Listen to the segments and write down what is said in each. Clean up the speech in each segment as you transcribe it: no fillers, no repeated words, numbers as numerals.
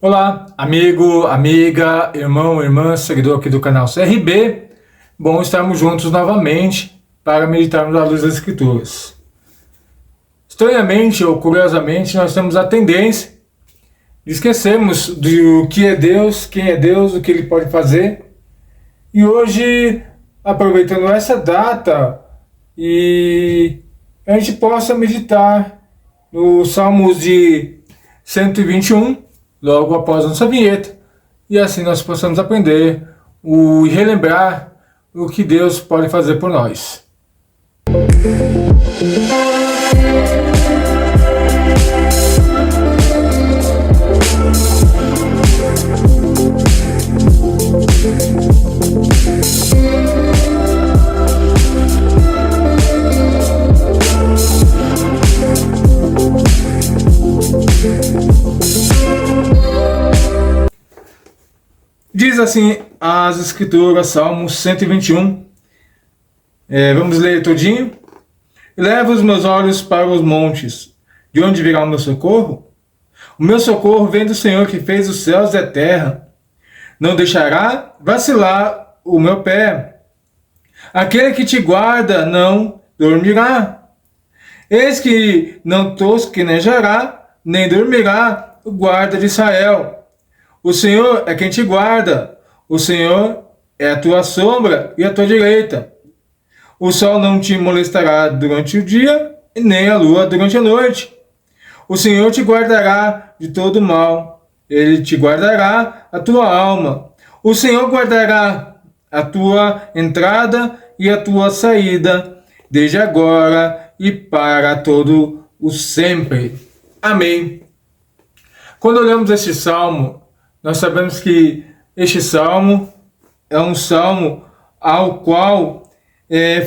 Olá, amigo, amiga, irmão, irmã, seguidor aqui do canal CRB. Bom estarmos juntos novamente para meditarmos à luz das Escrituras. Estranhamente ou curiosamente, nós temos a tendência de esquecermos do que é Deus, quem é Deus, o que Ele pode fazer. E hoje, aproveitando essa data, e a gente possa meditar nos Salmos de 121, logo após a nossa vinheta, e assim nós possamos aprender e relembrar o que Deus pode fazer por nós. Diz assim as Escrituras, Salmos 121. Vamos ler todinho. Levo os meus olhos para os montes. De onde virá o meu socorro? O meu socorro vem do Senhor que fez os céus e a terra. Não deixará vacilar o meu pé. Aquele que te guarda não dormirá. Eis que não tosquenejará, nem dormirá o guarda de Israel. O Senhor é quem te guarda. O Senhor é a tua sombra e a tua direita. O sol não te molestará durante o dia, e nem a lua durante a noite. O Senhor te guardará de todo mal. Ele te guardará a tua alma. O Senhor guardará a tua entrada e a tua saída, desde agora e para todo o sempre. Amém. Quando olhamos este salmo, nós sabemos que este salmo é um salmo ao qual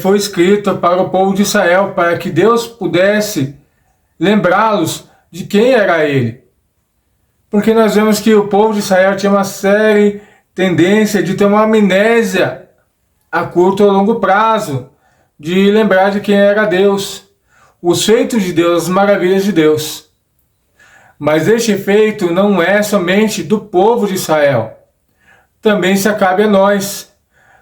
foi escrito para o povo de Israel, para que Deus pudesse lembrá-los de quem era Ele. Porque nós vemos que o povo de Israel tinha uma séria tendência de ter uma amnésia a curto ou longo prazo, de lembrar de quem era Deus, os feitos de Deus, as maravilhas de Deus. Mas este feito não é somente do povo de Israel. Também se cabe a nós.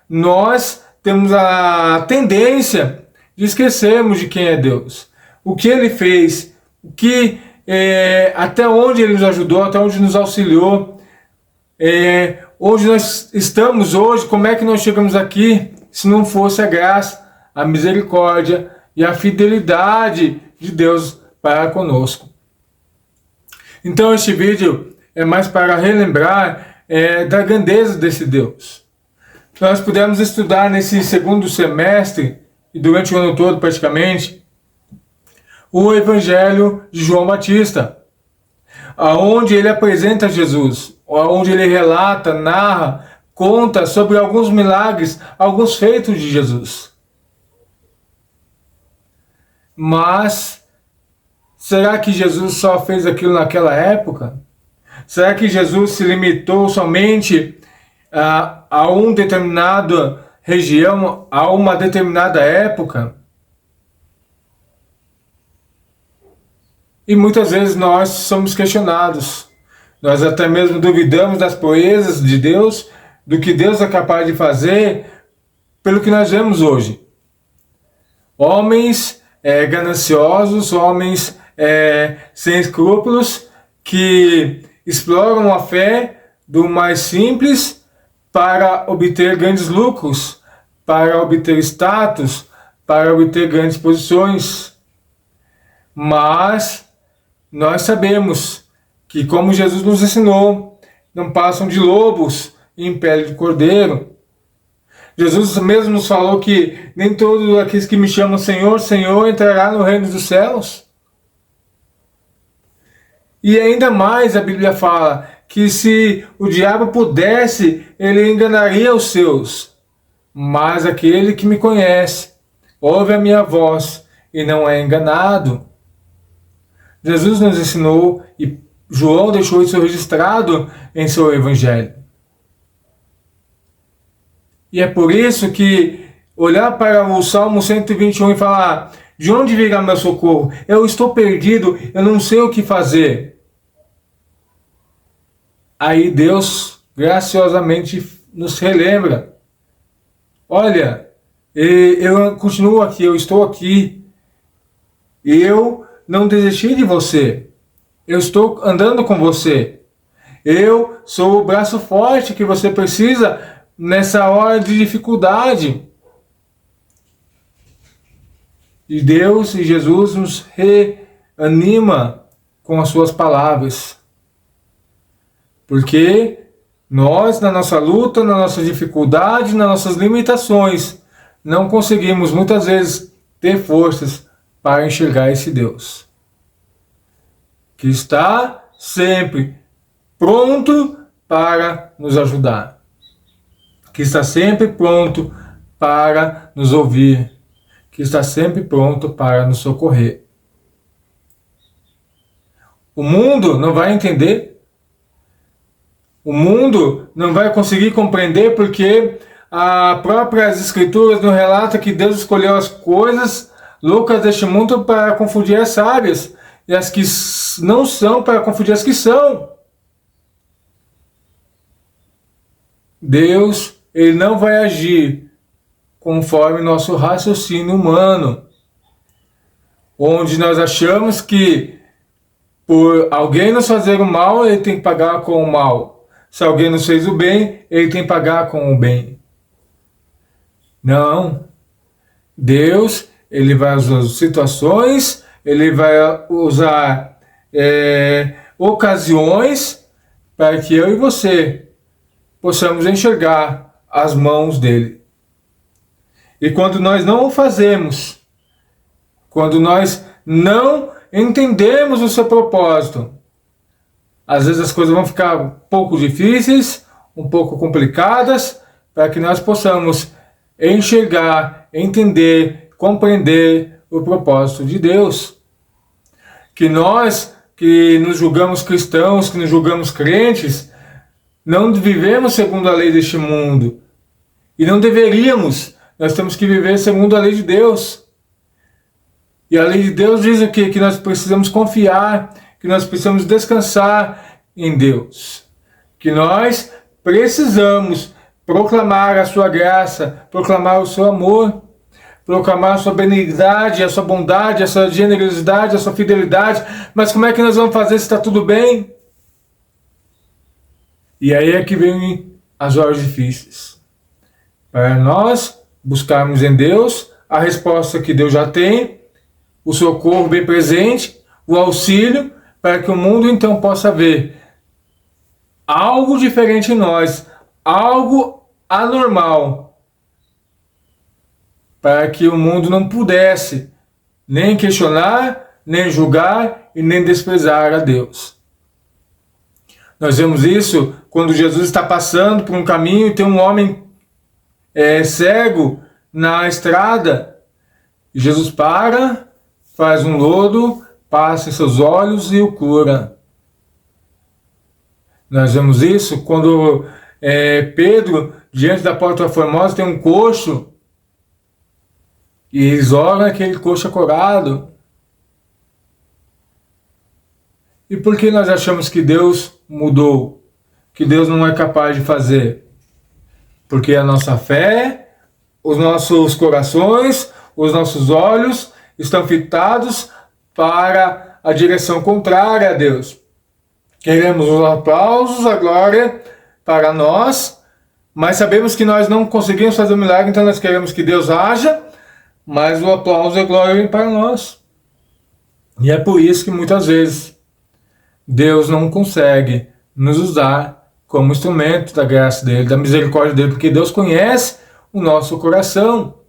Nós temos a tendência de esquecermos de quem é Deus. O que Ele fez, até onde Ele nos ajudou, até onde nos auxiliou. Onde nós estamos hoje, como é que nós chegamos aqui, se não fosse a graça, a misericórdia e a fidelidade de Deus para conosco. Então este vídeo é mais para relembrar da grandeza desse Deus. Nós pudemos estudar nesse segundo semestre, e durante o ano todo praticamente, o Evangelho de João Batista, onde ele apresenta Jesus, onde ele relata, narra, conta sobre alguns milagres, alguns feitos de Jesus. Mas será que Jesus só fez aquilo naquela época? Será que Jesus se limitou somente a uma determinada região, a uma determinada época? E muitas vezes nós somos questionados. Nós até mesmo duvidamos das proezas de Deus, do que Deus é capaz de fazer, pelo que nós vemos hoje. Homens gananciosos, homens sem escrúpulos, que exploram a fé do mais simples para obter grandes lucros, para obter status, para obter grandes posições. Mas nós sabemos que, como Jesus nos ensinou, não passam de lobos em pele de cordeiro. Jesus mesmo nos falou que nem todos aqueles que me chamam Senhor, Senhor entrará no reino dos céus. E ainda mais a Bíblia fala que se o diabo pudesse, ele enganaria os seus. Mas aquele que me conhece, ouve a minha voz e não é enganado. Jesus nos ensinou e João deixou isso registrado em seu Evangelho. E é por isso que olhar para o Salmo 121 e falar: de onde virá meu socorro? Eu estou perdido, eu não sei o que fazer. aí Deus graciosamente nos relembra: olha, eu continuo aqui, eu estou aqui, e eu não desisti de você, eu estou andando com você, eu sou o braço forte que você precisa nessa hora de dificuldade. E Deus e Jesus nos reanima com as suas palavras. Porque nós, na nossa luta, na nossa dificuldade, nas nossas limitações, não conseguimos muitas vezes ter forças para enxergar esse Deus, que está sempre pronto para nos ajudar, que está sempre pronto para nos ouvir, que está sempre pronto para nos socorrer. O mundo não vai entender, o mundo não vai conseguir compreender, porque as próprias escrituras nos relatam que Deus escolheu as coisas loucas deste mundo para confundir as sábias, e as que não são para confundir as que são. Deus, ele não vai agir conforme nosso raciocínio humano, onde nós achamos que por alguém nos fazer o mal, ele tem que pagar com o mal. Se alguém nos fez o bem, ele tem que pagar com o bem. Não. Deus, ele vai usar situações, ele vai usar ocasiões para que eu e você possamos enxergar as mãos dele. E quando nós não o fazemos, quando nós não entendemos o seu propósito, às vezes as coisas vão ficar um pouco difíceis, um pouco complicadas, para que nós possamos enxergar, entender, compreender o propósito de Deus. Que nós, que nos julgamos cristãos, que nos julgamos crentes, não vivemos segundo a lei deste mundo. E não deveríamos. Nós temos que viver segundo a lei de Deus. E a lei de Deus diz o quê? Que nós precisamos confiar, que nós precisamos descansar em Deus. Que nós precisamos proclamar a sua graça, proclamar o seu amor, proclamar a sua benignidade, a sua bondade, a sua generosidade, a sua fidelidade. Mas como é que nós vamos fazer se está tudo bem? E aí é que vem as horas difíceis. Para nós buscarmos em Deus a resposta que Deus já tem, o socorro bem presente, o auxílio, para que o mundo então possa ver algo diferente em nós, algo anormal, para que o mundo não pudesse nem questionar, nem julgar e nem desprezar a Deus. Nós vemos isso quando Jesus está passando por um caminho e tem um homem cego na estrada. E Jesus para, faz um lodo, passa em seus olhos e o cura. Nós vemos isso quando Pedro, diante da porta formosa, tem um coxo e eles olham aquele coxo curado. E por que nós achamos que Deus mudou? Que Deus não é capaz de fazer? Porque a nossa fé, os nossos corações, os nossos olhos estão fitados para a direção contrária a Deus. Queremos os aplausos, a glória para nós, mas sabemos que nós não conseguimos fazer o milagre, então nós queremos que Deus haja, mas o aplauso e a glória vem para nós. E é por isso que muitas vezes Deus não consegue nos usar como instrumento da graça dele, da misericórdia dele, porque Deus conhece o nosso coração,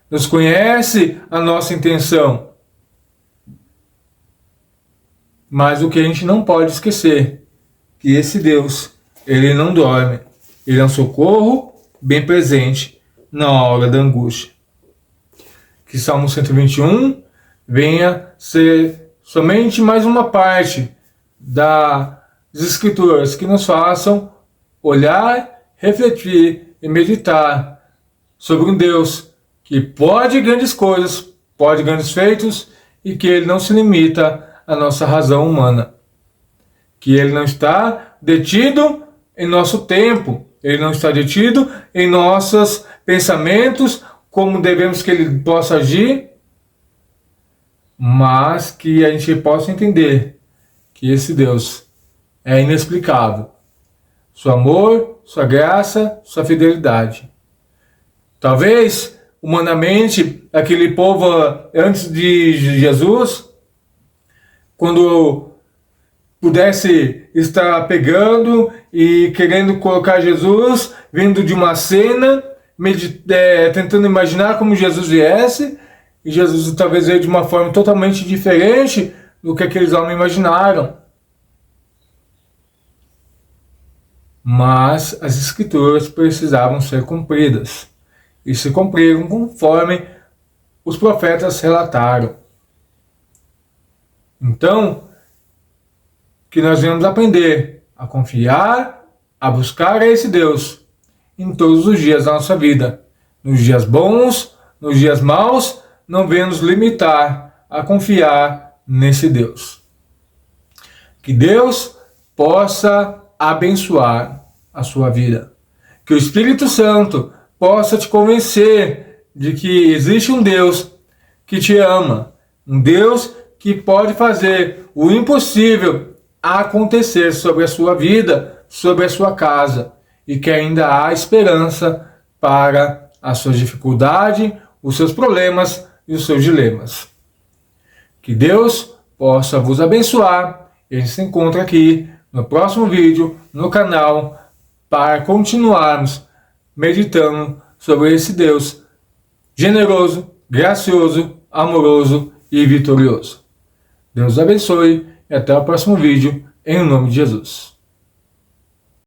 Deus conhece a nossa intenção. Mas o que a gente não pode esquecer, que esse Deus, ele não dorme, ele é um socorro bem presente na hora da angústia. Que Salmo 121 venha ser somente mais uma parte das Escrituras que nos façam olhar, refletir e meditar sobre um Deus que pode grandes coisas, pode grandes feitos e que ele não se limita à nossa razão humana. que Ele não está detido em nosso tempo, Ele não está detido em nossos pensamentos, como devemos que Ele possa agir, mas que a gente possa entender que esse Deus é inexplicável. Seu amor, sua graça, sua fidelidade. Talvez, humanamente, aquele povo antes de Jesus, quando pudesse estar pegando e querendo colocar Jesus, vindo de uma cena, tentando imaginar como Jesus viesse, e Jesus talvez veio de uma forma totalmente diferente do que aqueles homens imaginaram. Mas as Escrituras precisavam ser cumpridas, e se cumpriram conforme os profetas relataram. Então, que nós venhamos aprender a confiar, a buscar a esse Deus em todos os dias da nossa vida. Nos dias bons, nos dias maus, não venhamos limitar a confiar nesse Deus. Que Deus possa abençoar a sua vida. Que o Espírito Santo possa te convencer de que existe um Deus que te ama, um Deus que pode fazer o impossível acontecer sobre a sua vida, sobre a sua casa, e que ainda há esperança para a sua dificuldade, os seus problemas e os seus dilemas. Que Deus possa vos abençoar, e a gente se encontra aqui no próximo vídeo, no canal, para continuarmos meditando sobre esse Deus generoso, gracioso, amoroso e vitorioso. Deus abençoe e até o próximo vídeo, em nome de Jesus.